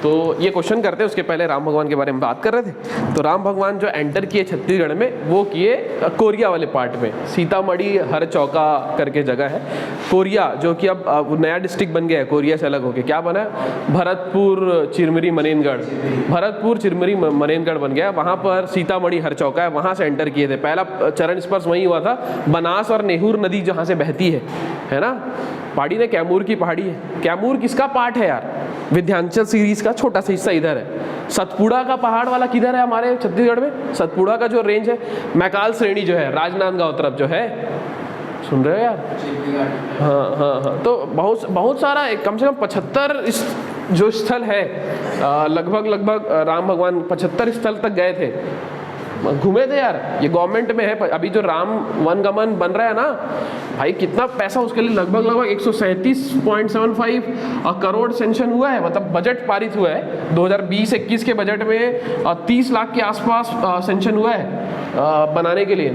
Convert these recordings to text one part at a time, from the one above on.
तो ये क्वेश्चन करते हैं, उसके पहले राम भगवान के बारे में बात कर रहे थे। तो राम भगवान जो एंटर किए छत्तीसगढ़ में वो किए कोरिया वाले पार्ट में, सीतामढ़ी हर चौका करके जगह है कोरिया, जो कि अब नया डिस्ट्रिक्ट बन गया है कोरिया से अलग होके। क्या बना? भरतपुर चिरमिरी मनेनगढ़, भरतपुर चिरमिरी मनेनगढ़ बन गया। वहाँ पर सीतामढ़ी हर चौका है, वहाँ से एंटर किए थे। पहला चरण स्पर्श वहीं हुआ था। बनास और नेहूर नदी जहाँ से बहती है ना। पहाड़ी ने कैमूर की पहाड़ी है। कैमूर किसका पार्ट है यार? विंध्याचल सीरीज का छोटा सा हिस्सा इधर है। सतपुड़ा का पहाड़ वाला किधर है हमारे छत्तीसगढ़ में? सतपुड़ा का जो रेंज है, मैकाल श्रेणी जो है राजनांदगांव तरफ जो है, सुन रहे हो यार? हाँ। तो बहुत सारा, कम से कम 75 जो स्थल है, लगभग राम भगवान 75 स्थल तक गए थे, घूमे थे यार। ये गवर्नमेंट में है। अभी जो राम वनगमन बन रहा है ना भाई, कितना पैसा उसके लिए, लगभग 137.75 करोड़ सेंक्शन हुआ है, मतलब बजट पारित हुआ है 2020-21 के बजट में। 30 लाख के आसपास सेंक्शन हुआ है बनाने के लिए।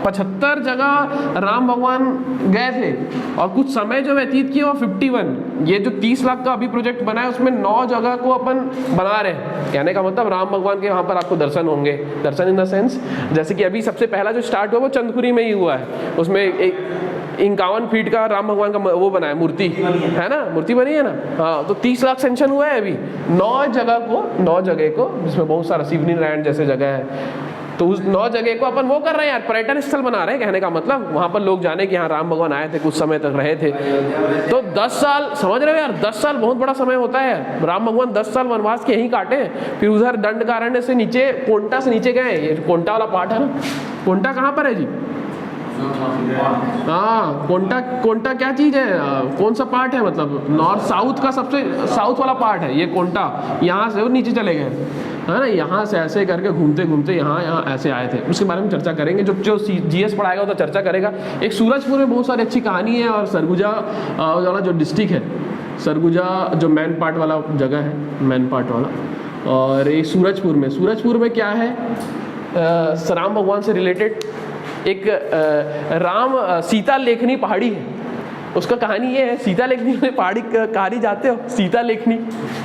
75 जगह राम भगवान गए थे और कुछ समय जो व्यतीत किया वो 51। ये जो 30 लाख का अभी प्रोजेक्ट बना है उसमें 9 जगह को अपन बना रहे हैं। कहने का मतलब राम भगवान के वहाँ पर आपको दर्शन होंगे। दर्शन इन द सेंस, जैसे कि अभी सबसे पहला जो स्टार्ट हुआ वो चंदखुरी में ही हुआ है। उसमें एक 51 फीट का राम भगवान का वो बना है, मूर्ति है ना, मूर्ति बनी है ना। हाँ, तो 30 लाख सेंक्शन हुआ है अभी 9 जगह को, जिसमें बहुत सारा सिवनी नारायण जैसे जगह है। तो उस 9 जगह को अपन वो कर रहे हैं यार, पर्यटन स्थल बना रहे हैं। कहने का मतलब वहाँ पर लोग जाने कि हाँ राम भगवान आए थे, कुछ समय तक रहे थे। तो 10 साल, समझ रहे हो यार, 10 साल बहुत बड़ा समय होता है। राम भगवान 10 साल वनवास के यहीं काटे, फिर उधर दंडकारण्य से नीचे, कोंटा से नीचे गए। ये कोंटा वाला पार्ट है ना, कोंटा कहाँ पर है जी? हाँ, कोंटा क्या चीज है? कौन सा पार्ट है? मतलब नॉर्थ साउथ का सबसे साउथ वाला पार्ट है ये कोंटा। यहाँ से वो नीचे चले गए, है ना। यहाँ से ऐसे करके घूमते घूमते यहाँ ऐसे आए थे। उसके बारे में चर्चा करेंगे, जो जीएस पढ़ाएगा वो तो चर्चा करेगा। एक सूरजपुर में बहुत सारी अच्छी कहानी है, और सरगुजा वाला जो डिस्ट्रिक्ट है, सरगुजा जो मैन पार्ट वाला जगह है, मैन पार्ट वाला। और ये सूरजपुर में क्या है, राम भगवान से रिलेटेड एक राम सीता लेखनी पहाड़ी है। उसका कहानी ये है, सीता लेखनी पहाड़ी कहानी जाते हो? सीता लेखनी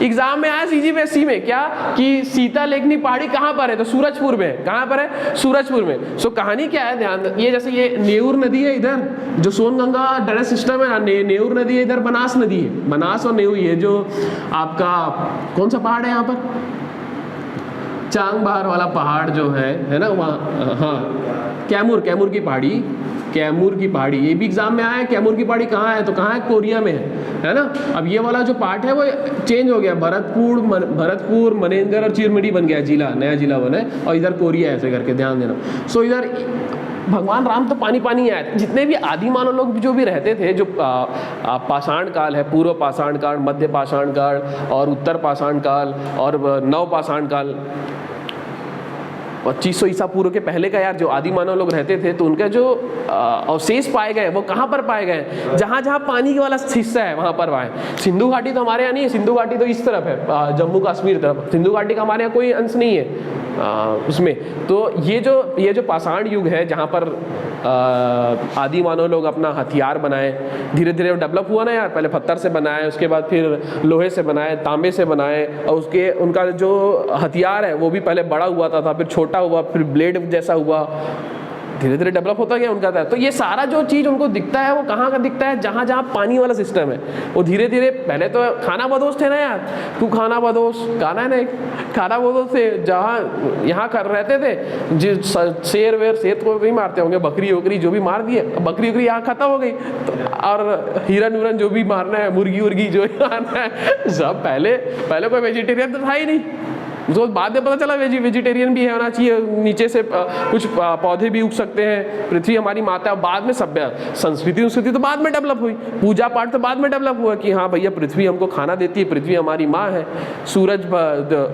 एग्जाम में आया CGPSC में, क्या कि सीता लेखनी पहाड़ी कहाँ पर है? तो सूरजपुर में। कहाँ पर है? सूरजपुर में। सो कहानी क्या है, ध्यान, ये जैसे ये नेऊर नदी है इधर, जो सोनगंगा ड्रेनेज सिस्टम है, नेऊर नदी है इधर, बनास नदी है। बनास और नेऊर, ये जो आपका कौन सा पहाड़ है यहाँ पर? चांगबार वाला पहाड़ जो है ना वहाँ। हाँ, कैमूर की पहाड़ी, ये भी एग्जाम में आया है। कैमूर की पहाड़ी कहाँ है? तो कहाँ है? कोरिया में है ना। अब ये वाला जो पार्ट है वो चेंज हो गया, भरतपुर मनेनगढ़ और चिरमिरी बन गया, जिला, नया जिला बना है। और इधर कोरिया ऐसे करके, ध्यान देना। सो इधर भगवान राम तो पानी आए थे। जितने भी आदि मानव लोग जो भी रहते थे, जो पाषाण काल है, पूर्व पाषाण काल, मध्य पाषाण काल और उत्तर पाषाण काल और नव पाषाण काल, 2500 ईसा पूर्व के पहले का यार, जो आदि मानव लोग रहते थे, तो उनका जो अवशेष पाए गए वो कहाँ पर पाए गए? जहाँ पानी वाला हिस्सा है वहाँ पर पाए। सिंधु घाटी तो हमारे यहाँ नहीं है, सिंधु घाटी तो इस तरफ है, जम्मू कश्मीर तरफ। सिंधु घाटी का हमारे यहाँ कोई अंश नहीं है उसमें। तो ये जो पाषाण युग है, जहाँ पर आदि मानव लोग अपना हथियार बनाए, धीरे धीरे डेवलप हुआ ना यार। पहले पत्थर से बनाए, उसके बाद फिर लोहे से बनाए, तांबे से बनाए, और उनका जो हथियार है वो भी पहले बड़ा हुआ था, फिर छोटा हुआ, फिर ब्लेड जैसा हुआ, धीरे धीरे डेवलप होता गया उनका था। तो ये सारा जो चीज़ उनको दिखता है वो कहाँ का दिखता है? जहाँ पानी वाला सिस्टम है वो धीरे धीरे, पहले तो खाना बदोश थे ना यार, तू खाना बदोश गाना है ना एक, खाना बदोश थे, जहाँ यहाँ कर रहते थे। शेर को नहीं मारते होंगे, बकरी जो भी मार दिए, बकरी यहाँ खत्म हो गई। तो और हिरन जो भी मारना है, मुर्गी जो भी मारना है, सब पहले कोई वेजिटेरियन तो था ही नहीं। तो बाद में पता चला वेजिटेरियन भी होना चाहिए, नीचे से कुछ पौधे भी उग सकते हैं, पृथ्वी हमारी माता। बाद में सभ्य संस्कृति तो बाद में डेवलप हुई, पूजा पाठ तो बाद में डेवलप हुआ कि हाँ भैया पृथ्वी हमको खाना देती है, पृथ्वी हमारी माँ है। सूरज,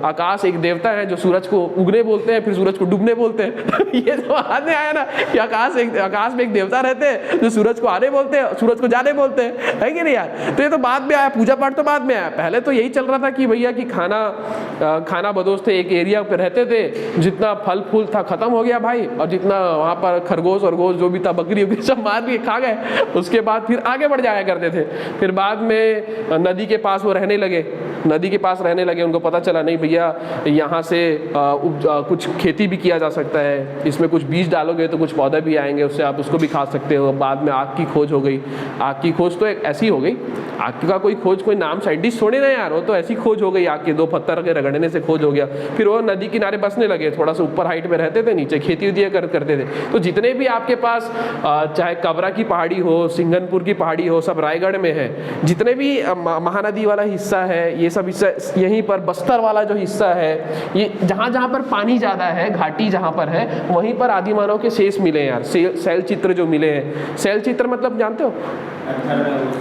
आकाश एक देवता है जो सूरज को उगने बोलते हैं, फिर सूरज को डूबने बोलते हैं। ये तो बाद में आया ना कि आकाश में एक देवता रहते हैं जो सूरज को आने बोलते हैं, सूरज को जाने बोलते हैं, है कि नहीं यार। तो ये तो बाद में आया, पूजा पाठ तो बाद में आया। पहले तो यही चल रहा था कि भैया कि खाना बदोश थे, एक एरिया पे रहते थे, जितना फल फूल था खत्म हो गया भाई, और जितना वहाँ पर खरगोश और गोश जो भी था, बकरी वकरी सब मार लिए खा गए। उसके बाद फिर आगे बढ़ जाया करते थे। फिर बाद में नदी के पास वो रहने लगे, नदी के पास रहने लगे। उनको पता चला नहीं भैया यहाँ से कुछ खेती भी किया जा सकता है, इसमें कुछ बीज डालोगे तो कुछ पौधे भी आएंगे, उससे आप उसको भी खा सकते हो। बाद में आग की खोज हो गई। आग की खोज तो एक ऐसी हो गई, आग का कोई खोज कोई नाम साइंटिस्ट थोड़ी ना यार, वो तो ऐसी खोज हो गई, आग के 2 पत्थर के रगड़ने से खोज हो गया। फिर वो नदी किनारे बसने लगे, थोड़ा सा ऊपर हाइट में रहते थे, नीचे खेती उदी करते थे। तो जितने भी आपके पास चाहे कबरा की पहाड़ी हो, सिंगनपुर की पहाड़ी हो, सब रायगढ़ में है। जितने भी महानदी वाला हिस्सा है, ये सब हिस्सा, यहीं पर बस्तर वाला जो हिस्सा है, ये जहाँ जहाँ पर पानी ज़्यादा है, घाटी जहाँ पर है, वहीं पर आदि मानव के शेष मिले यार, शैल चित्र जो मिले हैं। शैल चित्र मतलब जानते हो?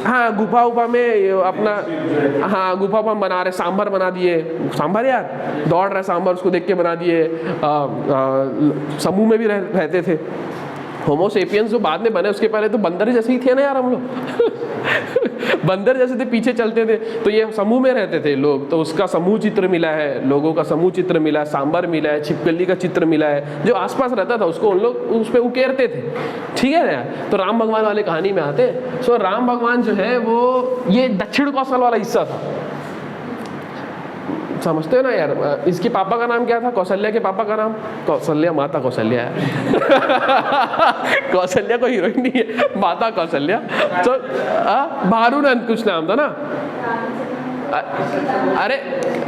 हाँ, गुफा उफा में अपना, हाँ गुफा उफा बना रहे, सांभर बना दिए, सांभर यार दौड़ रहा सांभर, उसको देख के बना दिए। समूह में भी रहते थे। होमो सेपियंस जो बाद में बने, उसके पहले तो बंदर जैसे ही थे ना यार हम लोग। बंदर जैसे थे, पीछे चलते थे। तो ये समूह में रहते थे लोग, तो उसका समूह चित्र मिला है, लोगों का समूह चित्र मिला है, सांबर मिला है, छिपकली का चित्र मिला है। जो आसपास रहता था उसको उन लोग उस पर उकेरते थे, ठीक है ना यार। तो राम भगवान वाले कहानी में आते हैं। सो राम भगवान जो है वो ये दक्षिण कौशल वाला हिस्सा था, समझते हो ना यार। इसके पापा का नाम क्या था? कौशल्या के पापा का नाम कौशल्या, माता कौशल्या है। कौशल्या कोई हीरोइन नहीं है, माता कौशल्या। तो भानुनंद कुछ नाम था ना,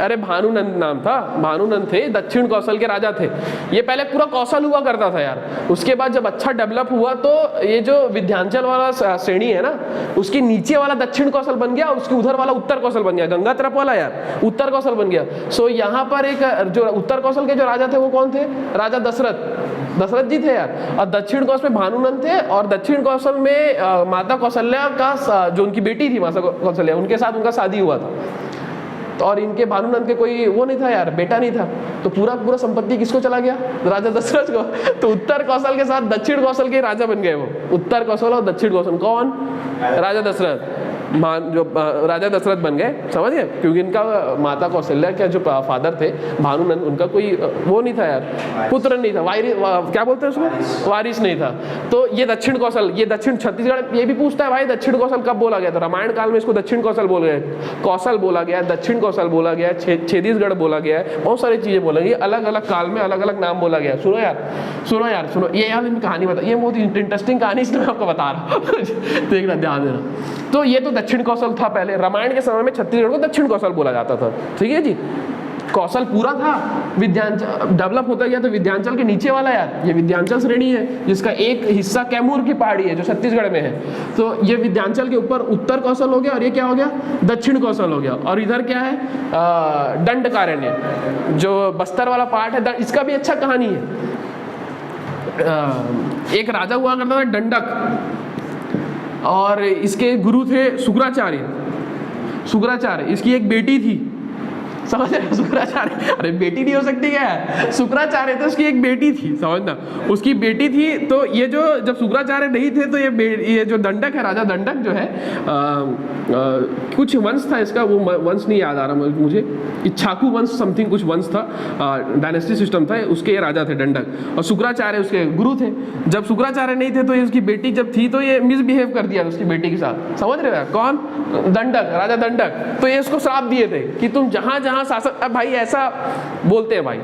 अरे भानुनंद नाम था, भानुनंद थे, दक्षिण कौशल के राजा थे। ये पहले पूरा कौशल हुआ करता था यार। उसके बाद जब अच्छा डेवलप हुआ तो ये जो विंध्याचल वाला श्रेणी है ना, उसके नीचे वाला दक्षिण कौशल बन गया, उसके उधर वाला उत्तर कौशल बन गया, गंगा तरफ वाला यार उत्तर कौशल बन गया। सो यहाँ पर एक जो उत्तर कौशल के जो राजा थे वो कौन थे? राजा दशरथ जी थे यार। और दक्षिण कौशल में भानुनंद थे, और दक्षिण कौशल में माता कौशल्या का जो उनकी बेटी थी माता कौशल्या, उनके साथ उनका शादी हुआ था। तो और इनके भानुनंद के कोई वो नहीं था यार, बेटा नहीं था। तो पूरा संपत्ति किसको चला गया? राजा दशरथ को। तो उत्तर कौशल के साथ दक्षिण कौशल के राजा बन गए वो। उत्तर कौशल और दक्षिण कौशल कौन? राजा दशरथ। जो राजा दशरथ बन गए, समझ गए? क्योंकि इनका माता कौशल्या के जो फादर थे भानुनंद, उनका कोई वो नहीं था यार, पुत्र नहीं था, क्या बोलते हैं उसको, वारिस नहीं था। तो ये दक्षिण कौशल, ये दक्षिण छत्तीसगढ़, ये भी पूछता है भाई दक्षिण कौशल कब बोला गया? तो रामायण काल में इसको दक्षिण कौशल बोल गए, कौशल बोला गया, दक्षिण कौशल बोला गया, छत्तीसगढ़ बोला गया है, बहुत सारी चीजें बोला गई, अलग अलग काल में अलग अलग नाम बोला गया। सुनो यार, ये यार कहानी बता, ये बहुत इंटरेस्टिंग कहानी इसलिए मैं आपको बता रहा हूँ। देखना, ध्यान देना। तो ये तो दक्षिण कौशल था पहले। रामायण के समय में छत्तीसगढ़ को दक्षिण कौशल बोला जाता था, ठीक है जी। कौशल पूरा था, विंध्याचल डेवलप होता गया। तो विंध्याचल के नीचे वाला यार ये विंध्याचल श्रेणी है, जिसका एक हिस्सा कैमूर की पहाड़ी है जो छत्तीसगढ़ में है। तो ये विंध्याचल के ऊपर उत्तर कौशल हो गया, और ये क्या हो गया? दक्षिण कौशल हो गया। और इधर क्या है? दंडकारण्य, जो बस्तर वाला पार्ट है, इसका भी अच्छा कहानी है। एक राजा हुआ करता था दंडक, और इसके गुरु थे शुक्राचार्य। इसकी एक बेटी थी, समझ रहे? शुक्राचार्य, अरे बेटी नहीं हो सकती क्या? शुक्राचार्य थे, उसकी एक बेटी थी, समझना, उसकी बेटी थी। तो ये जो जब शुक्राचार्य नहीं थे तो ये जो दंडक है, राजा दंडक जो है, कुछ वंश था इसका, वो वंश नहीं याद आ रहा मुझे, इच्छाकू वंश समथिंग कुछ वंश था, डायनेस्टी सिस्टम था, उसके ये राजा थे दंडक। और शुक्राचार्य उसके गुरु थे। जब शुक्राचार्य नहीं थे तो ये उसकी बेटी जब थी तो ये मिसबिहेव कर दिया उसकी बेटी के साथ, समझ रहे हो? कौन? दंडक, राजा दंडक। तो ये उसको श्राप दिए थे कि तुम जहां जहां शासन, अब भाई ऐसा बोलते हैं भाई,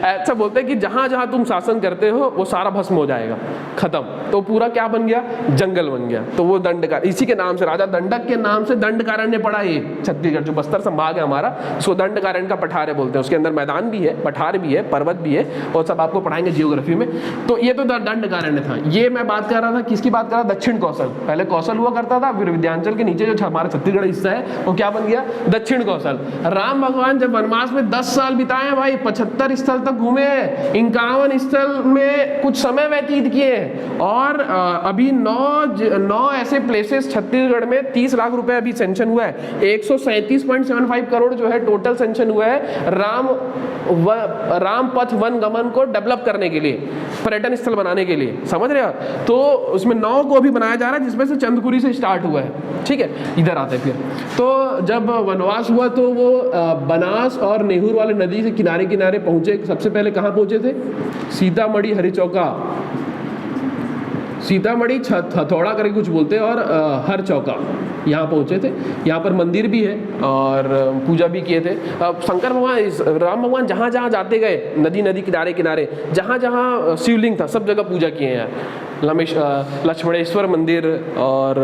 ऐसा बोलते हैं कि जहां जहां तुम शासन करते हो वो सारा भस्म हो जाएगा, खत्म। तो पूरा क्या बन गया? जंगल बन गया। तो वो दंडकार, इसी के नाम से, राजा दंडक के नाम से दंडकारण्य पड़ा। ये छत्तीसगढ़ जो बस्तर संभाग है हमारा, उसको दंडकारण्य का पठार बोलते हैं। उसके अंदर मैदान भी है, पठार भी है, पर्वत भी है, और सब आपको पढ़ाएंगे जियोग्राफी में। तो ये तो दंडकारण्य था। ये मैं बात कर रहा था, किसकी बात कर रहा था? दक्षिण कौशल। पहले कौशल हुआ करता था, फिर विंध्याचल के नीचे जो हमारा छत्तीसगढ़ हिस्सा है वो क्या बन गया? दक्षिण कौशल। राम भगवान जब वनवास में 10 साल बिताए भाई, 75 स्थल तक घूमे, 51 स्थल में कुछ समय व्यतीत किए, और अभी 9 ऐसे प्लेसेस छत्तीसगढ़ में 30 लाख रुपए अभी सेंक्शन हुआ है। 137.75 करोड़ जो है टोटल सेंक्शन हुआ है राम पथ वन गमन को डेवलप करने के लिए, पर्यटन स्थल बनाने के लिए, समझ रहे हो? तो उसमें 9 को अभी बनाया जा रहा है, जिसमें से चंदपुरी से स्टार्ट हुआ है, ठीक है। इधर आते फिर तो जब वनवास हुआ तो वो बनास और नेहूर वाले नदी से किनारे किनारे पहुंचे। सबसे पहले कहाँ पहुंचे थे? सीतामढ़ी, हरिचौका, सीतामढ़ी, हथौड़ा करके कुछ बोलते हैं, और हर चौका, यहाँ पहुँचे थे। यहाँ पर मंदिर भी है और पूजा भी किए थे। शंकर भगवान, राम भगवान जहाँ जहाँ जाते गए, नदी नदी किनारे किनारे जहाँ जहाँ शिवलिंग था सब जगह पूजा किए हैं यार। लक्ष्मणेश्वर मंदिर और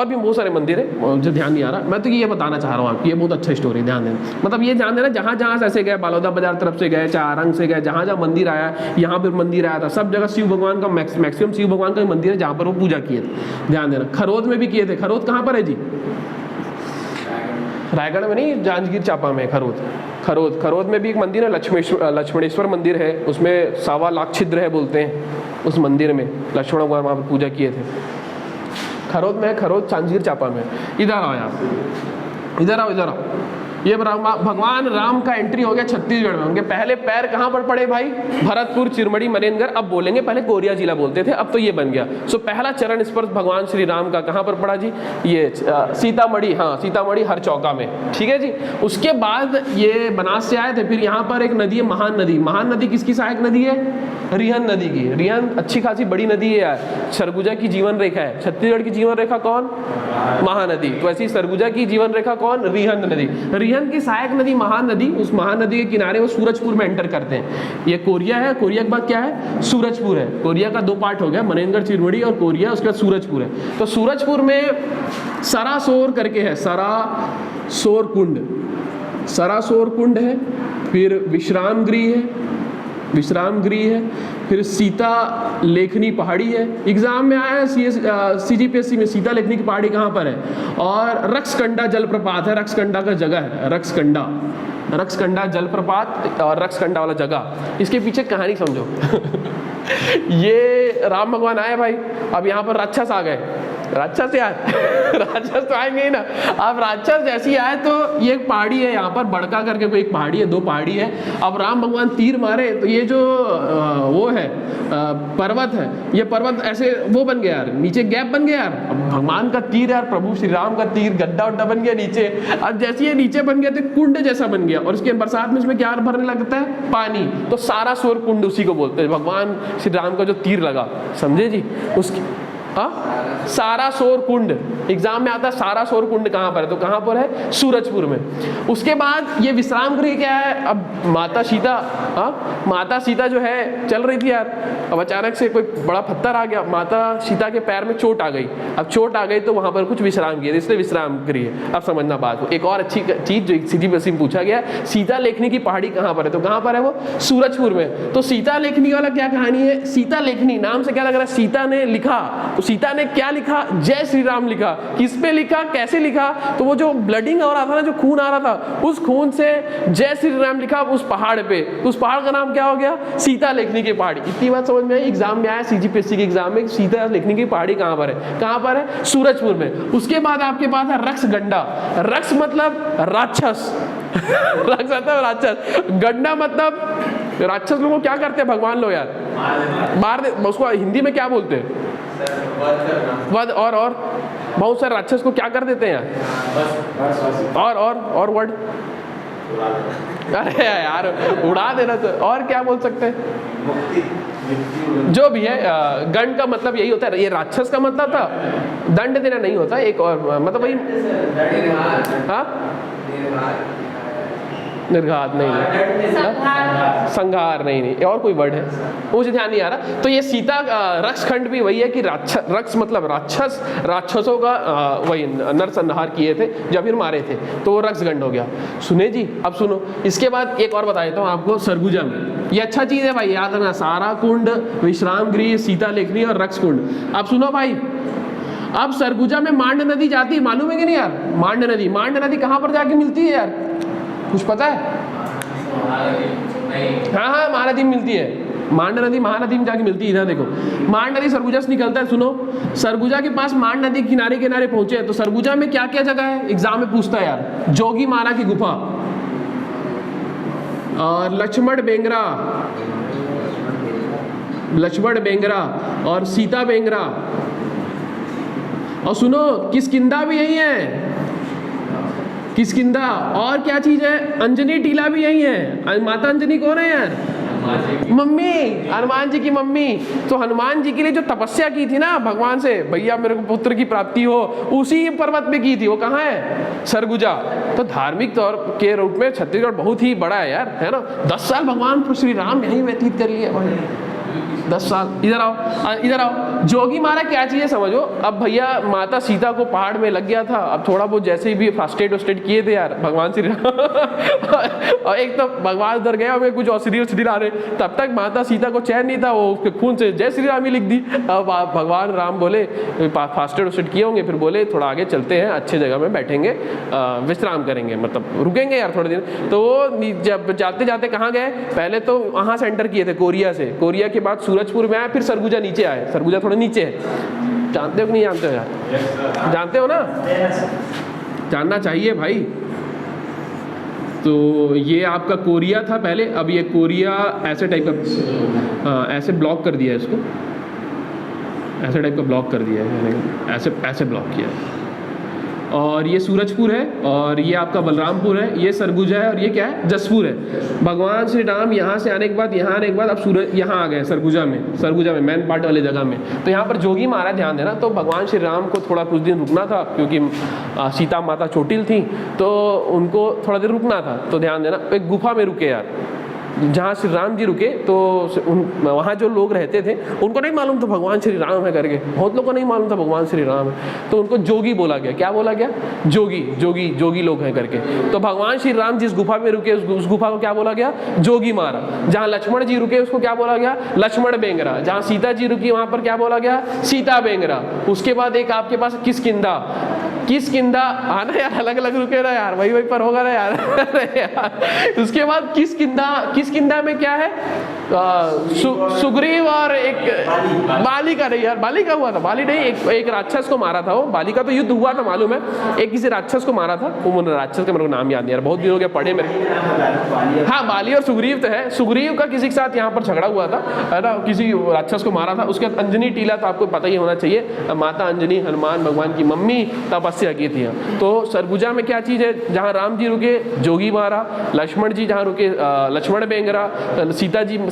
भी बहुत सारे मंदिर है, मुझे ध्यान नहीं आ रहा। मैं तो ये बताना चाह रहा हूँ आपको, ये बहुत अच्छा स्टोरी, ध्यान देना। मतलब ये ध्यान देना, जहाँ जहाँ ऐसे गए, बालौदा बाजार तरफ से गए, चारंग से गए, जहाँ जहाँ मंदिर आया, यहाँ पर मंदिर आया था, सब जगह शिव भगवान का मैक्सिमम शिव भगवान का मंदिर है जहाँ पर वो पूजा किए थे। ध्यान देना। खरोद में भी किए थे। खरोद कहाँ पर है जी? रायगढ़ में नहीं, जांजगीर चांपा में खरोद में भी एक मंदिर है, लक्ष्मणेश्वर मंदिर है, उसमें 1.25 लाख छिद्र है बोलते हैं उस मंदिर में। लक्ष्मण भगवान वहाँ पर पूजा किए थे। खरोद में है, खरोद जांजगीर चांपा में। इधर आओ यार, इधर आओ। ये भगवान राम का एंट्री हो गया छत्तीसगढ़ में। उनके पहले पैर कहाँ पर पड़े भाई? भरतपुर, चिरमड़ी, मनेनगर। अब बोलेंगे, पहले कोरिया जिला बोलते थे, अब तो ये बन गया। सो पहला चरण स्पर्श भगवान श्री राम का कहाँ पर पड़ा जी? ये सीतामढ़ी, हाँ सीतामढ़ी हर चौका में, ठीक है जी। उसके बाद ये बनास से आए थे। फिर यहाँ पर एक नदी है, महान नदी। महान नदी किसकी सहायक नदी है? रिहन नदी की। रिहन अच्छी खासी बड़ी नदी है यार। सरगुजा की जीवन रेखा है। छत्तीसगढ़ की जीवन रेखा कौन? महानदी। तो ऐसी सरगुजा की जीवन रेखा कौन? रिहन नदी। रिहन की सहायक नदी महान नदी। उस महान नदी के किनारे वो सूरजपुर में एंटर करते हैं। ये कोरिया है। कोरिया के बाद क्या है? सूरजपुर है। कोरिया का 2 पार्ट हो गया, मनेनगर, चिरमड़ी और कोरिया। उसके बाद सूरजपुर है। तो सूरजपुर में सरासोर करके है, सरासोर कुंड है। फिर विश्राम गृह है। फिर सीता लेखनी पहाड़ी है। एग्जाम में आया है CGPSC में, सीता लेखनी की पहाड़ी कहाँ पर है? और रक्सकंडा जलप्रपात है। रक्सकंडा का जगह है, रक्सकंडा जलप्रपात और रक्सकंडा वाला जगह। इसके पीछे कहानी समझो। ये राम भगवान आए भाई, अब यहाँ पर राक्षस आ गए। राक्षस यार, राक्षस तो आएंगे ही ना। अब राक्षस जैसी आए तो ये एक पहाड़ी है यहाँ पर, बड़का करके कोई एक पहाड़ी है, 2 पहाड़ी है। अब राम भगवान तीर मारे तो ये जो वो है पर्वत है, ये पर्वत ऐसे वो बन गया यार, नीचे गैप बन गया यार। अब भगवान का तीर यार, प्रभु श्री राम का तीर, गड्ढा उड्ढा बन गया नीचे। अब जैसे ये नीचे बन गया तो कुंड जैसा बन गया, और इसके बरसात में इसमें क्या भरने लगता है? पानी। तो सारा सोर कुंड उसी को बोलते हैं, भगवान श्री राम का जो तीर लगा, समझे जी? उसकी सारासोर कुंड एग्जाम में आता है। सारासोर कुंड कहाँ पर है? तो कहाँ पर है? सूरजपुर में। उसके बाद ये विश्राम गृह क्या है? अब माता सीता जो है चल रही थी यार, अब अचानक से कोई बड़ा पत्थर आ गया, माता सीता के पैर में चोट आ गई। अब चोट आ गई तो वहाँ पर कुछ विश्राम किया, इसलिए विश्राम गृह। अब समझना बात को। एक और अच्छी चीज जो CGPSC में पूछा गया, सीता लेखनी की पहाड़ी कहाँ पर है? तो कहाँ पर है वो? सूरजपुर में। तो सीता लेखनी वाला क्या कहानी है? सीता लेखनी नाम से क्या लग रहा है? सीता ने लिखा, तो सीता ने क्या लिखा? जय श्री राम लिखा। किस पे लिखा? कैसे लिखा? तो वो जो ब्लडिंग हो रहा था ना, जो खून आ रहा था, उस खून से जय श्री राम लिखा उस पहाड़ पे। तो उस पहाड़ का नाम क्या हो गया? सीता लेखनी की पहाड़ी। इतनी बात समझ में आई? एग्जाम में आया CGPSC के एग्जाम में, सीता लेखनी की पहाड़ी कहाँ पर है? कहाँ पर है? सूरजपुर में। उसके बाद आपके पास है रक्सगंडा। रक्स मतलब राक्षस। रक्स मतलब राक्षस, गंडा मतलब राक्षस लोगों को क्या करते हैं भगवान लोग यार? मार दे। उसको हिंदी में क्या बोलते हैं? वध। और बहुत सारे राक्षस को क्या कर देते हैं यार? और वर्ड, अरे यार उड़ा देना। तो और क्या बोल सकते हैं? जो भी है, गंड का मतलब यही होता है। ये राक्षस का मतलब था दंड देना नहीं होता, एक और मतलब वही। हाँ, निर्घात नहीं, संहार नहीं, और कोई वर्ड है मुझे ध्यान नहीं आ रहा। तो ये सीता रक्षखंड भी वही है कि रक्ष मतलब राक्षस, राक्षसों का वही नरसंहार किए थे जब फिर मारे थे, तो वो रक्षगंड हो गया। सुने जी, अब सुनो। इसके बाद एक और बता देता हूँ आपको, सरगुजा में। ये अच्छा चीज़ है भाई, याद रखना। सारा कुंड, विश्राम गृह, सीता लेखनी और रक्ष कुंड। अब सुनो भाई, अब सरगुजा में मांड नदी जाती है, मालूम है कि नहीं यार? मांड नदी कहाँ पर जाके मिलती है यार? कुछ पता है? हाँ, महानदी में मिलती है। मांड नदी महानदी में जाके मिलती है। इधर देखो, मांड नदी सरगुजा से निकलता है। सुनो, सरगुजा के पास मांड नदी किनारे किनारे पहुंचे। तो सरगुजा में क्या क्या जगह है? एग्जाम में पूछता है यार। जोगी मारा की गुफा, और लक्ष्मण बेंगरा और सीता बेंगरा। और सुनो, किसकिंदा भी यही है। किष्किंधा, और क्या चीज है, अंजनी टीला भी यही है। माता अंजनी कौन है यार, मम्मी, हनुमान जी की मम्मी। तो हनुमान जी के लिए जो तपस्या की थी ना भगवान से, भैया मेरे को पुत्र की प्राप्ति हो, उसी पर्वत पे की थी। वो कहाँ है, सरगुजा। तो धार्मिक तौर के रूप में छत्तीसगढ़ बहुत ही बड़ा है यार, है ना। 10 साल भगवान श्री राम यहीं व्यतीत कर लिए भाई, 10 साल। इधर आओ, इधर आओ। जोगी मारा क्या चाहिए समझो। अब भैया माता सीता को पहाड़ में लग गया था, अब थोड़ा बहुत जैसे भी फर्स्ट एड किए थे यार भगवान श्री राम और एक तो भगवान उधर गया, हमें कुछ औषधि ला रहे, तब तक माता सीता को चैन नहीं था, वो उसके खून से जय श्री राम ही लिख दी। अब भगवान राम बोले फास्ट एड किए होंगे, फिर बोले थोड़ा आगे चलते हैं, अच्छे जगह में बैठेंगे, विश्राम करेंगे, मतलब रुकेंगे यार थोड़े दिन। तो वो जब जाते जाते कहाँ गए, पहले तो वहाँ से एंटर किए थे कोरिया से, कोरिया के बाद सूरजपुर में आए, फिर सरगुजा नीचे आए। सरगुजा थोड़ा नीचे है, जानते हो कि नहीं जानते हो यार, जानते हो ना, जानना चाहिए भाई। तो ये आपका कोरिया था पहले, अब ये कोरिया ऐसे टाइप का, ऐसे ब्लॉक कर दिया है इसको, ऐसे टाइप का ब्लॉक कर दिया है, ऐसे ऐसे ब्लॉक किया है। और ये सूरजपुर है, और ये आपका बलरामपुर है, ये सरगुजा है, और ये क्या है, जसपुर है। भगवान श्री राम यहाँ से आने के बाद, यहाँ आने के बाद अब सूरज यहाँ आ गए सरगुजा में मेन पार्ट वाले जगह में। तो यहाँ पर जोगी मारा, ध्यान देना। तो भगवान श्री राम को थोड़ा कुछ दिन रुकना था, क्योंकि सीता माता चोटिल थी, तो उनको थोड़ा देर रुकना था। तो ध्यान देना, एक गुफा में रुके यार, जहाँ श्री राम जी रुके। तो वहाँ जो लोग रहते थे उनको नहीं मालूम था भगवान श्री राम है करके, बहुत लोगों को नहीं मालूम था भगवान श्री राम है, तो उनको जोगी बोला गया। क्या बोला गया, जोगी, जोगी, जोगी लोग हैं करके। तो भगवान श्री राम जिस गुफा में रुके, उस गुफा को क्या बोला गया, जोगी मारा। जहाँ लक्ष्मण जी रुके उसको क्या बोला गया, लक्ष्मण बेंगरा। जहाँ सीता जी रुकी वहाँ पर क्या बोला गया, सीता बेंगरा। उसके बाद एक आपके पास किष्किंधा, किष्किंधा आना यार, अलग अलग रुके ना यार, वही पर होगा ना यार, यार। उसके बाद किष्किंधा, किष्किंधा में क्या है, सुग्रीव और एक बाली का, नहीं यार बाली का हुआ था, बाली नहीं, एक राक्षस को मारा था। वो बाली का तो युद्ध हुआ था मालूम है, एक किसी राक्षस को मारा था, वो राक्षस का मेरे को नाम याद नहीं यार, बहुत दिनों के पढ़े मेरे। हाँ बाली और सुग्रीव तो है, सुग्रीव का किसी के साथ यहाँ पर झगड़ा हुआ था, है ना, किसी राक्षस को मारा था। उसके बाद अंजनी टीला, तो आपको पता ही होना चाहिए, माता अंजनी हनुमान भगवान की मम्मी तपस्या की थी। तो सरगुजा में क्या चीज़ है, जहाँ राम जी रुके जोगी मारा, लक्ष्मण जी जहाँ रुके लक्ष्मण बेंगरा,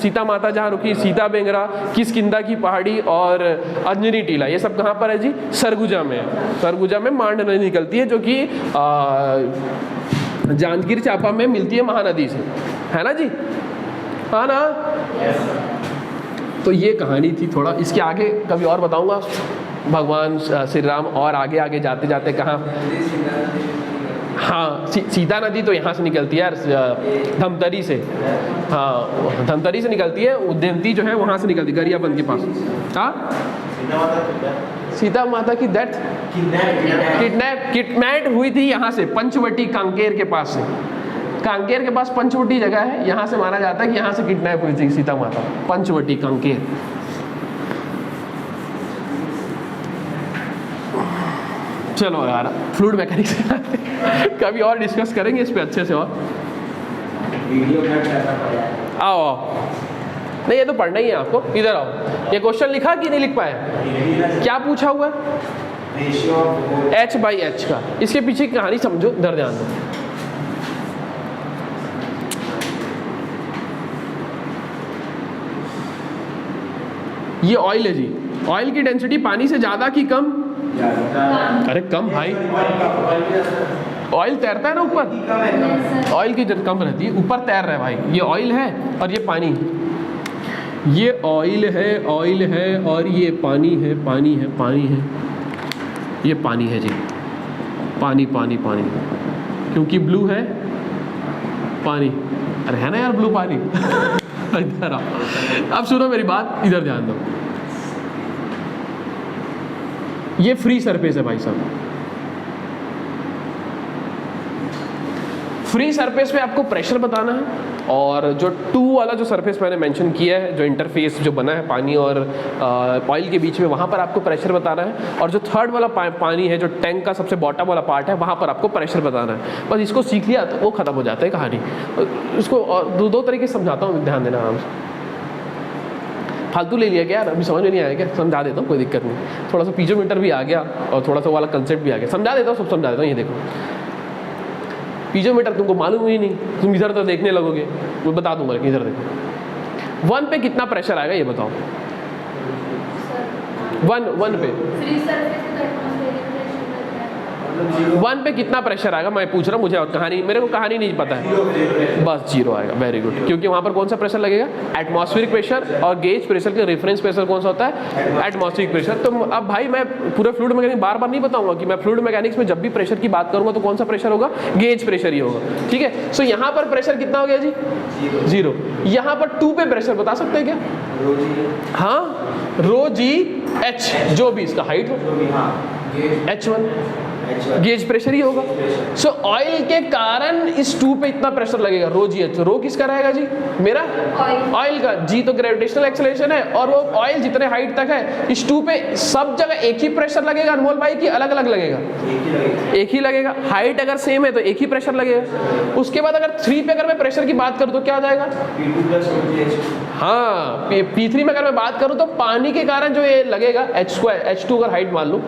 सीता माता जहाँ रुकी सीता बेंगरा, किष्किंधा की पहाड़ी और अंजनी टीला, ये सब कहाँ पर है जी, सरगुजा में। सरगुजा में मांड नदी निकलती है, जो कि जांजगीर चांपा में मिलती है महानदी से, है ना जी, हाँ ना। तो ये कहानी थी, थोड़ा इसके आगे कभी और बताऊंगा भगवान श्री राम, और आगे आगे जाते जाते कहाँ, हाँ सीता नदी तो यहाँ से निकलती है यार, धमतरी से, हाँ धमतरी से निकलती है। उद्यंती जो है वहाँ से निकलती है, गरियाबंद के पास। हाँ सीता माता की डेथ किडनैप हुई थी यहाँ से, पंचवटी कांकेर के पास से, कांकेर के पास पंचवटी जगह है, यहाँ से माना जाता है कि यहाँ से किडनैप हुई थी सीता माता, पंचवटी कांकेर। चलो यार फ्लूइड मैकेनिक्स कभी और डिस्कस करेंगे इस पे अच्छे से, और आओ नहीं ये तो पढ़ना ही है आपको। इधर आओ, ये क्वेश्चन लिखा कि नहीं लिख पाए, क्या पूछा हुआ है, H/H का, इसके पीछे की कहानी समझो, इधर ध्यान दो। ये ऑयल है जी, ऑयल की डेंसिटी पानी से ज्यादा कि कम, अरे कम भाई, ऑयल तैरता है ना ऊपर, ऑयल की कम रहती है, ऊपर तैर रहा है भाई। ये ऑयल है और ये पानी, ये ऑयल है, ऑयल है, और ये पानी है, पानी है, पानी है, ये पानी है जी, पानी पानी पानी, क्योंकि ब्लू है पानी, अरे है ना यार ब्लू पानी। इधर आओ, अब सुनो मेरी बात, इधर ध्यान दो। ये फ्री सरफेस है भाई साहब, फ्री सरफेस पे आपको प्रेशर बताना है, और जो 2 वाला जो सरफेस मैंने मेंशन किया है, जो इंटरफेस जो बना है पानी और ऑयल के बीच में, वहाँ पर आपको प्रेशर बताना है। और जो 3rd वाला पानी है, जो टैंक का सबसे बॉटम वाला पार्ट है, वहाँ पर आपको प्रेशर बताना है। बस इसको सीख लिया तो वो खत्म हो जाता है कहानी। इसको दो तरीके से समझाता हूँ, ध्यान देना आराम से। फालतू ले लिया क्या यार, अभी समझ में नहीं आया क्या, समझा देता हूँ, कोई दिक्कत नहीं। थोड़ा सा पीजोमीटर भी आ गया और थोड़ा सा वाला कंसेप्ट भी आ गया, समझा देता हूँ, सब समझा देता हूँ। ये देखो पीजोमीटर तुमको मालूम ही नहीं, तुम इधर तो देखने लगोगे, मैं बता दूंगा कि इधर देखो 1 पे कितना प्रेशर आएगा ये बताओ। 1 पे 1 पे कितना प्रेशर आएगा मैं पूछ रहा हूँ, मुझे कहानी, मेरे को कहानी नहीं पता है, बस 0 आएगा। वेरी गुड, क्योंकि वहाँ पर कौन सा प्रेशर लगेगा, एटमॉस्फेरिक प्रेशर, और गेज प्रेशर के रेफरेंस प्रेशर कौन सा होता है, एटमॉस्फेरिक प्रेशर। तो अब भाई मैं पूरा फ्लूइड मैकेनिक्स बार बार नहीं बताऊंगा कि मैं फ्लूइड मैकेनिक्स में जब भी प्रेशर की बात करूंगा तो कौन सा प्रेशर होगा, गेज प्रेशर ही होगा, ठीक है। सो यहाँ पर प्रेशर कितना हो गया जी, 0। यहाँ पर 2 पे प्रेशर बता सकते हैं क्या, हाँ, रो जी एच, जो भी इसका हाइट हो, H1 गेज प्रेशर ही होगा। सो ऑयल के कारण इस 2 पे इतना प्रेशर लगेगा, रो जी एच। रो किसका रहेगा जी, मेरा ऑयल का, जी तो ग्रेविटेशनल एक्सेलरेशन है, और वो ऑयल जितने हाइट तक है, इस 2 पे सब जगह एक ही प्रेशर लगेगा अनमोल भाई, की अलग अलग लगेगा, एक ही लगेगा। हाइट अगर सेम है तो एक ही प्रेशर लगेगा। उसके बाद अगर 3 पे अगर मैं प्रेशर की बात करूँ तो क्या आ जाएगा, हाँ, P3 में अगर मैं बात करूँ तो पानी के कारण जो ये लगेगा H2 अगर हाइट मान लूँ,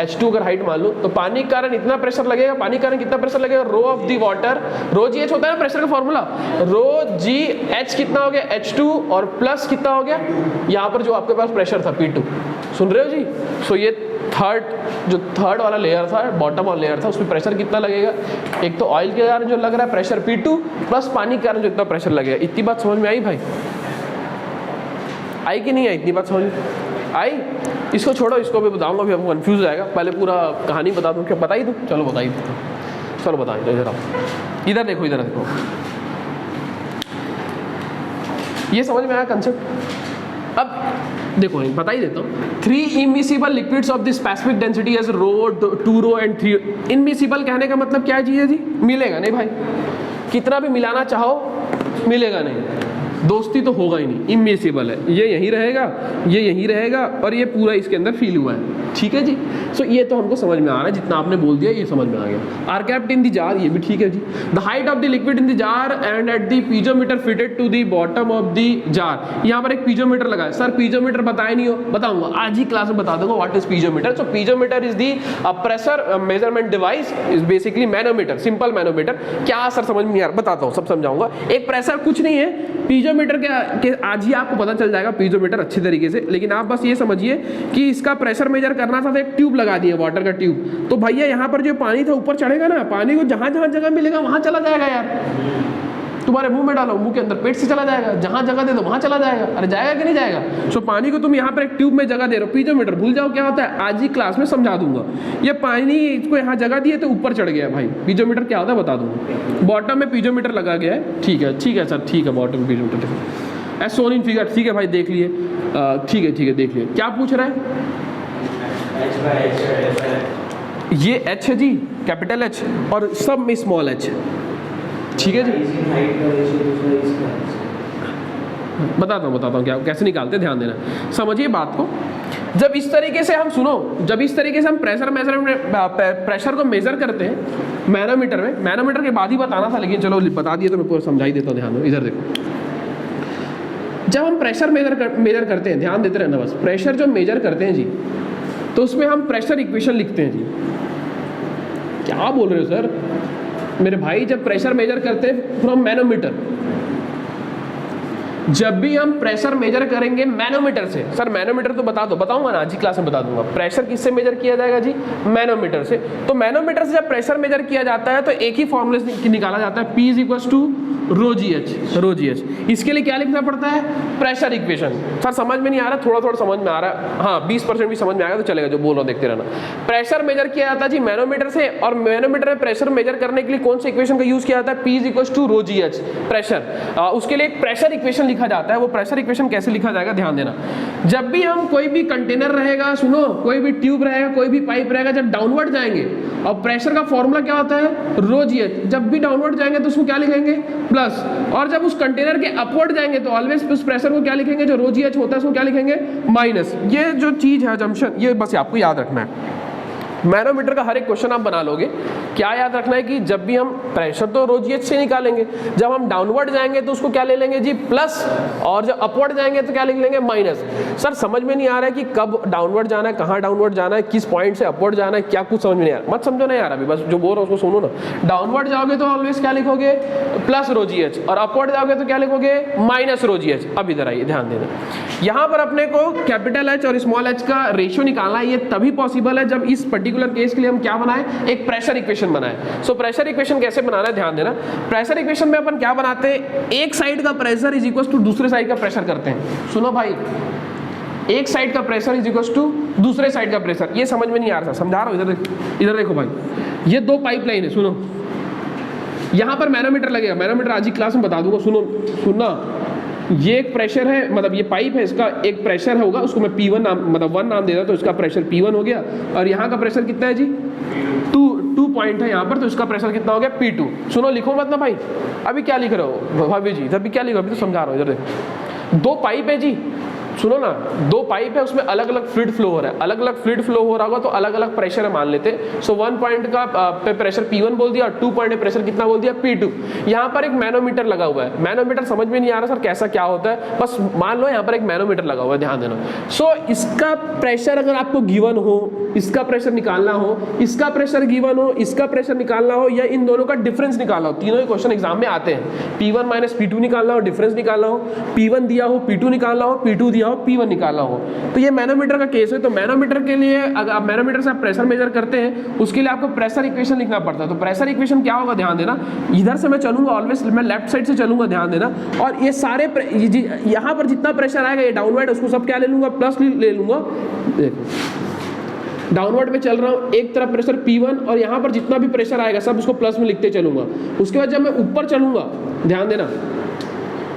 H2 अगर हाइट मान लूँ तो पानी के कारण इतना प्रेशर लगेगा। पानी के कारण कितना प्रेशर लगेगा, rho of the water, rho G H होता है ना प्रेशर का फॉर्मूला, रो जी एच कितना हो गया H2 और प्लस कितना हो गया यहाँ पर जो आपके पास प्रेशर था P2, सुन रहे हो जी। सो ये थर्ड वाला लेयर था, बॉटम वाला लेयर था, उसमें प्रेशर कितना लगेगा, एक तो ऑयल के कारण जो लग रहा है प्रेशर P2 प्लस पानी के कारण जो इतना प्रेशर लगेगा। इतनी बात समझ में आई भाई, आई कि नहीं आई, इतनी बात समझ में आई। इसको छोड़ो, इसको भी बताऊंगा, अभी आपको कंफ्यूज हो जाएगा, पहले पूरा कहानी बता दूं, क्या बता ही दूं, चलो बता ही दूं, चलो बता दो। इधर आओ, इधर देखो, इधर देखो, ये समझ में आया कंसेप्ट। अब देखो बता ही देता हूँ, 3 immiscible liquids of the specific density as rho, 2 rho and 3। Immiscible कहने का मतलब क्या चीज़ है जी, मिलेगा नहीं भाई, कितना भी मिलाना चाहो मिलेगा नहीं, दोस्ती तो होगा ही नहीं, इमिसिबल है, ये यहीं रहेगा, ये यहीं रहेगा, और ये पूरा इसके अंदर फील हुआ है, ठीक है जी। सो ये तो हमको समझ में आ रहा है, जितना आपने बोल दिया ये समझ में आ गया। Are capped in the jar, ये भी ठीक है जी। The height of the liquid in the jar and at the piezometer fitted to the bottom of the jar. यहाँ पर एक पीजोमीटर लगा है, सर पीजोमीटर बताया नहीं हो, बताऊंगा आज ही क्लास में बता दूंगा what is piezometer. So piezometer is the pressure measurement device, is basically manometer, simple manometer. क्या सर समझ में नहीं आ रहा, बताता हूँ, सब समझाऊंगा। एक प्रेशर कुछ नहीं है, पीजोमीटर के आज ही आपको पता चल जाएगा पीजोमीटर अच्छी तरीके से, लेकिन आप बस ये समझिए कि इसका प्रेशर मेजर करना था तो एक ट्यूब लगा दिए, वाटर का ट्यूब। तो भैया यहाँ पर जो पानी था ऊपर चढ़ेगा ना, पानी को जहाँ जहाँ जगह मिलेगा वहाँ चला जाएगा यार। तुम्हारे मुंह में डालो, मुंह के अंदर पेट से चला जाएगा, जहाँ जगह दे दो वहाँ चला जाएगा। अरे जाएगा कि नहीं जाएगा। सो पानी को तुम यहाँ पर एक ट्यूब में जगह दे रहे हो, पीजोमीटर भूल जाओ क्या होता है, आज ही क्लास में समझा दूंगा। ये पानी इसको यहाँ जगह दिए तो ऊपर चढ़ गया भाई, पीजोमीटर क्या होता है बता दूंगा। बॉटम में पीजोमीटर लगा गया है, ठीक है सर, ठीक है, बॉटम में piezometer as shown in figure, ठीक है भाई देख लिए, ठीक है देख लिए। क्या पूछ रहा है, ये H है जी, कैपिटल H, और सब में स्मॉल h, ठीक है जी। बताता हूँ क्या कैसे निकालते, ध्यान देना, समझिए बात को। जब इस तरीके से हम जब इस तरीके से हम प्रेशर को मेजर करते हैं मैनोमीटर में, मैनोमीटर के बाद ही बताना था, लेकिन चलो बता दिए तो मैं पूरा समझा ही देता हूँ। ध्यान दो, इधर देखो, जब हम प्रेशर मेजर करते हैं, ध्यान देते रहना बस, प्रेशर जो मेजर करते हैं जी, तो उसमें हम प्रेशर इक्वेशन लिखते हैं जी। क्या बोल रहे हो सर मेरे भाई, जब प्रेशर मेजर करते हैं फ्रॉम मैनोमीटर, जब भी हम प्रेशर मेजर करेंगे मैनोमीटर से, सर मैनोमीटर तो बताऊंगा ना, आज ही क्लास में बता दूंगा। प्रेशर किससे मेजर किया जाएगा जी, मैनोमीटर से। तो मैनोमीटर से जब प्रेशर मेजर किया जाता है तो एक ही फॉर्मूले से निकाला जाता है, P equals to rho G H. इसके लिए क्या लिखना पड़ता है, प्रेशर इक्वेशन। सर समझ में नहीं आ रहा, थोड़ा समझ में आ रहा है, हाँ 20% भी समझ में आएगा तो चलेगा, जो बोल रहा देखते रहना। प्रेशर मेजर किया जाता है जी मैनोमीटर से, और मैनोमीटर में प्रेशर मेजर करने के लिए कौन सी इक्वेशन का यूज किया जाता है, P equals to rho G H, pressure. उसके लिए एक प्रेशर इक्वेशन लिखा जाता है। वो प्रेशर इक्वेशन कैसे लिखा जाएगा, ध्यान देना। जब भी हम कोई भी कंटेनर रहेगा, सुनो, कोई भी ट्यूब रहेगा, कोई भी पाइप रहेगा, जब डाउनवर्ड जाएंगे, और प्रेशर का फॉर्मूला क्या होता है, रो जी एच। जब भी डाउनवर्ड जाएंगे तो उसको क्या लिखेंगे, प्लस, और जब उस कंटेनर के अपवर्ड जाएंगे तो ऑलवेज उस प्रेशर को क्या लिखेंगे, जो रो जी एच होता है उसको क्या लिखेंगे, माइनस। ये जो चीज है जंक्शन, ये बस आपको याद रखना है। मैनोमीटर का हर एक क्वेश्चन आप बना लोगे। क्या याद रखना है कि जब भी हम प्रेशर तो रो जीएच से निकालेंगे, जब हम डाउनवर्ड जाएंगे तो उसको क्या ले लेंगे जी प्लस, और जब अपवर्ड जाएंगे तो क्या लिख लेंगे माइनस। सर समझ में नहीं आ रहा है कि कब डाउनवर्ड जाना है, कहाँ डाउनवर्ड जाना है, किस पॉइंट से अपवर्ड जाना है, क्या कुछ समझ में नहीं आ रहा, मत समझो ना यार, अभी बस जो बोल रहा हूँ उसको सुनो ना। डाउनवर्ड जाओगे तो ऑलवेज क्या लिखोगे प्लस रो जीएच, और अपवर्ड जाओगे तो क्या लिखोगे माइनस रो जीएच। अब इधर आइए ध्यान देना, यहाँ पर अपने को कैपिटल एच और स्मॉल एच का रेशियो निकालना है। ये तभी पॉसिबल है जब इस पर्टिकुलर केस के लिए हम क्या बनाए, एक प्रेशर इक्वेशन बनाए। सो प्रेशर इक्वेशन कैसे बनाना है ध्यान देना। प्रेशर इक्वेशन में अपन क्या बनाते हैं, एक साइड का प्रेशर इज इक्वल टू दूसरे साइड का प्रेशर करते हैं। सुनो भाई, एक साइड का प्रेशर इज इक्वल टू दूसरे साइड का प्रेशर। ये समझ में नहीं आ रहा, समझा रहा हूँ, इधर देखो भाई, ये दो पाइपलाइन है, सुनो यहाँ पर मैनोमीटर लगेगा, मैनोमीटर आज ही क्लास में बता दूंगा, सुनना। ये एक प्रेशर है, मतलब ये पाइप है, इसका एक प्रेशर होगा, उसको मैं P1 नाम, मतलब 1 नाम दे रहा, तो इसका प्रेशर P1 हो गया। और यहाँ का प्रेशर कितना है जी 2 पॉइंट है यहाँ पर, तो इसका प्रेशर कितना हो गया P2। सुनो, लिखो मत ना भाई, अभी क्या लिख रहे हो भाभी जी, अभी क्या लिख रहे हो, अभी तो समझा रहा हूँ। इधर देखो, दो पाइप है जी, सुनो ना, दो पाइप है, उसमें अलग अलग फ्लूइड फ्लो हो रहा है, अलग अलग फ्लूइड फ्लो हो रहा होगा तो अलग अलग प्रेशर है मान लेते। सो 1 पॉइंट का पे प्रेशर P1 बोल दिया और 2 पॉइंट पे प्रेशर कितना बोल दिया P2। यहाँ पर एक मैनोमीटर लगा हुआ है, मैनोमीटर समझ में नहीं आ रहा सर कैसा क्या होता है, बस मान लो यहाँ पर एक मैनोमीटर लगा हुआ है, ध्यान देना। सो इसका प्रेशर अगर आपको गिवन हो, इसका प्रेशर निकालना हो, इसका प्रेशर गिवन हो, इसका प्रेशर निकालना हो, या इन दोनों का डिफरेंस निकालना हो, तीनों ही क्वेश्चन एग्जाम में आते हैं। P1 माइनस P2 निकालना हो, डिफरेंस निकालना हो, P1 दिया हो P2 निकालना हो, P2 दिया हो P1 निकालना हो। तो ये मैनोमीटर का केस है। तो मैनोमीटर के लिए अगर आप मैनोमीटर से आप प्रेशर मेजर करते हैं, उसके लिए आपको प्रेशर इक्वेशन लिखना पड़ता है। तो प्रेशर इक्वेशन क्या होगा ध्यान देना, इधर से मैं चलूंगा, ऑलवेज मैं लेफ्ट साइड से चलूंगा, ध्यान देना। और ये सारे यहाँ पर जितना प्रेशर आएगा ये डाउनवर्ड, उसको सब क्या ले लूंगा प्लस ले लूंगा। देखो डाउनवर्ड में चल रहा हूँ, एक तरफ प्रेशर P1 और यहाँ पर जितना भी प्रेशर आएगा सब उसको प्लस में लिखते चलूंगा। उसके बाद जब मैं ऊपर चलूंगा, ध्यान देना,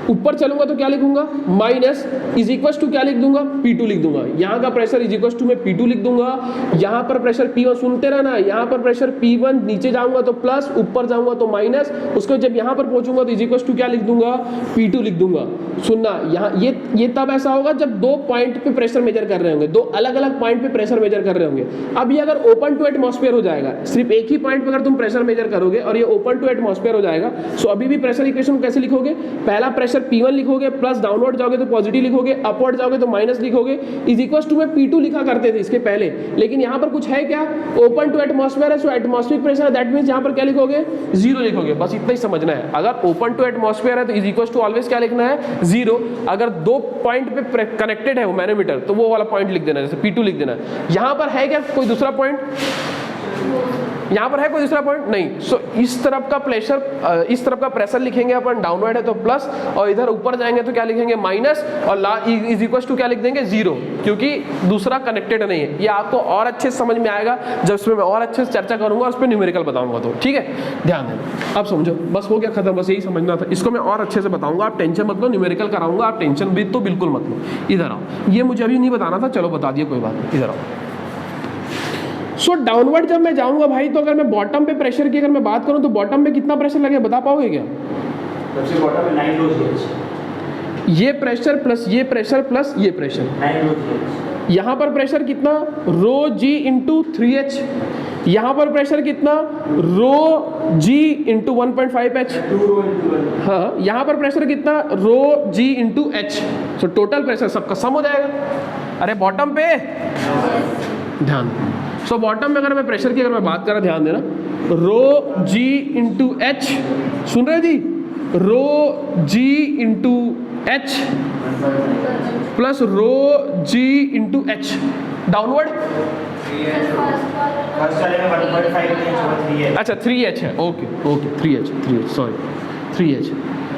ऊपर चलूंगा तो क्या लिखूंगा माइनस इज इक्वल टू क्या लिख दूंगा P2 लिख दूंगा। यहाँ का प्रेशर इज इक्वल टू मैं P2 लिख दूंगा। यहाँ पर प्रेशर P1 सुनते रहना, यहाँ पर प्रेशर P1, नीचे जाऊंगा तो प्लस, ऊपर जाऊंगा तो माइनस। उसको जब यहाँ पर पहुंचूंगा तो इज इक्वल टू क्या लिख दूंगा P2 लिख दूंगा। सुनना, यहाँ ये तब ऐसा होगा जब दो पॉइंट पे प्रेशर मेजर कर रहे होंगे, दो अलग अलग पॉइंट पे प्रेशर मेजर कर रहे होंगे। अब ये अगर ओपन टू एटमॉस्फेयर हो जाएगा, सिर्फ एक ही पॉइंट पे अगर तुम प्रेशर मेजर करोगे और ये ओपन टू एटमॉस्फेयर हो जाएगा, सो अभी भी प्रेशर इक्वेशन कैसे लिखोगे, पहला प्रेशर P1 लिखोगे, प्लस डाउनवर्ड जाओगे तो पॉजिटिव लिखोगे, अपवर्ड जाओगे तो माइनस लिखोगे। इज इक्वल टू में P2 लिखा करते थे इसके पहले, लेकिन यहाँ पर कुछ है क्या, ओपन टू एटमॉस्फेयर है, सो एटमॉस्फेरिक प्रेशर, दैट मींस यहाँ पर क्या लिखोगे 0 लिखोगे। बस इतना ही समझना है। अगर ओपन टू एटमॉस्फेयर है तो इज इक्वल टू ऑलवेज क्या लिखना है 0। अगर दो पॉइंट पे कनेक्टेड है वो मैनोमीटर, तो वो वाला पॉइंट लिख देना, जैसे P2 लिख देना। यहाँ पर है क्या कोई दूसरा पॉइंट, यहाँ पर है कोई दूसरा पॉइंट नहीं। सो इस तरफ का प्रेशर, इस तरफ का प्रेशर लिखेंगे अपन, डाउनवर्ड है तो प्लस, और इधर ऊपर जाएंगे तो क्या लिखेंगे माइनस, और इज इक्वल टू क्या लिख देंगे 0, क्योंकि दूसरा कनेक्टेड नहीं है। ये आपको और अच्छे से समझ में आएगा जब इसमें मैं और अच्छे से चर्चा करूंगा और उस पर न्यूमेरिकल बताऊंगा। तो ठीक है, ध्यान देना। अब समझो, बस हो गया खत्म, बस यही समझना था। इसको मैं और अच्छे से बताऊंगा, आप टेंशन मत लो, न्यूमेरिकल कराऊंगा, आप टेंशन भी तो बिल्कुल मत लो। इधर आओ, ये मुझे अभी नहीं बताना था, चलो बता दिए, कोई बात नहीं, इधर आओ। सो डाउनवर्ड जब मैं जाऊंगा भाई, तो अगर मैं बॉटम पे प्रेशर की अगर मैं बात करूं तो बॉटम पे कितना प्रेशर लगेगा बता पाओगे क्या? सबसे बॉटम में 9 रो, ये प्रेशर प्लस ये प्रेशर प्लस ये प्रेशर, 9 रो। यहाँ पर प्रेशर कितना रो जी इंटू 3H, यहाँ पर प्रेशर कितना rho g into 1.5H, 2 rho into 1। हाँ, यहाँ पर प्रेशर कितना rho g into H। So total pressure सबका सम हो जाएगा। अरे बॉटम पे ध्यान। सो बॉटम में अगर मैं प्रेशर की अगर मैं बात कर रहा, ध्यान देना, रो जी इंटू एच, सुन रहे जी, रो जी इंटू एच प्लस रो g into H. Downward first वाले में 1.5 है, अच्छा 3H है, okay okay 3H sorry 3H।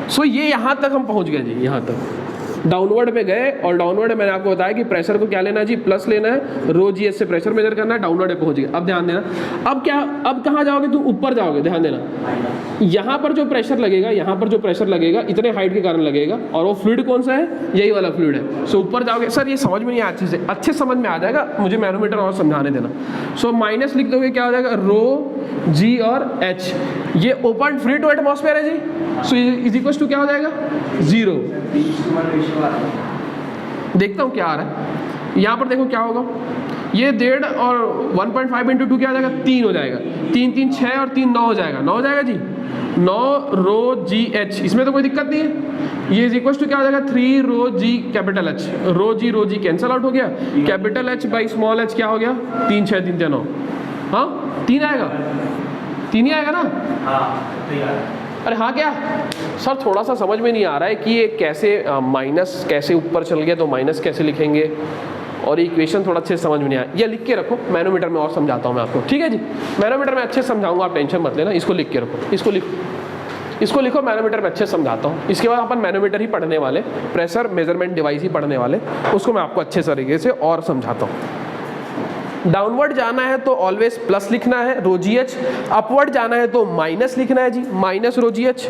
सो ये यहाँ तक हम पहुँच गए जी, यहाँ तक डाउनवर्ड में गए। और डाउनवर्ड में मैंने आपको बताया कि प्रेशर को क्या लेना है जी प्लस लेना है, रो जी एच से प्रेशर मेजर करना है, डाउनवर्ड में पहुंच गए। अब ध्यान देना, अब क्या, अब कहाँ जाओगे तुम, ऊपर जाओगे, ध्यान देना। यहाँ पर जो प्रेशर लगेगा, यहाँ पर जो प्रेशर लगेगा इतने हाइट के कारण लगेगा, और वो फ्लूइड कौन सा है, यही वाला फ्लूइड है। सो ऊपर जाओगे, सर ये समझ में नहीं आया अच्छे से, अच्छे समझ में आ जाएगा, मुझे मैनोमीटर और समझाने देना। सो माइनस लिख दोगे, क्या हो जाएगा रो जी और एच, ये ओपन फ्री टू एटमॉस्फेयर है जी। सो इज इक्वल टू क्या हो जाएगा 0। देखता हूँ क्या आ रहा है, यहाँ पर देखो क्या होगा, ये 1.5 और 1.5 इंटू 2 क्या आ जाएगा, 3 हो जाएगा, 3 3 6 और 3 9 हो जाएगा, 9 हो जाएगा जी, 9 रो जी एच, इसमें तो कोई दिक्कत नहीं है। ये इज इक्वल टू क्या हो जाएगा, 3 रो जी कैपिटल एच, रो जी कैंसिल आउट हो गया, capital H by small H क्या हो गया, 3 6 3 9, हाँ 3 आएगा, 3 ही आएगा ना। अरे हाँ क्या सर, थोड़ा सा समझ में नहीं आ रहा है कि ये कैसे माइनस कैसे ऊपर चल गया तो माइनस कैसे लिखेंगे, और इक्वेशन थोड़ा अच्छे से समझ में नहीं आया। ये लिख के रखो, मैनोमीटर में और समझाता हूँ मैं आपको, ठीक है जी। मैनोमीटर में अच्छे से समझाऊंगा, आप टेंशन मत लेना। इसको लिख के रखो, इसको लिखो, मैनोमीटर में अच्छे से समझाता हूँ। इसके बाद अपन मैनोमीटर ही पढ़ने वाले, प्रेशर मेजरमेंट डिवाइस ही पढ़ने वाले, उसको मैं आपको अच्छे तरीके से और समझाता हूँ। डाउनवर्ड जाना है तो ऑलवेज प्लस लिखना है रो जी एच, अपवर्ड जाना है तो माइनस लिखना है जी, माइनस रो जी एच।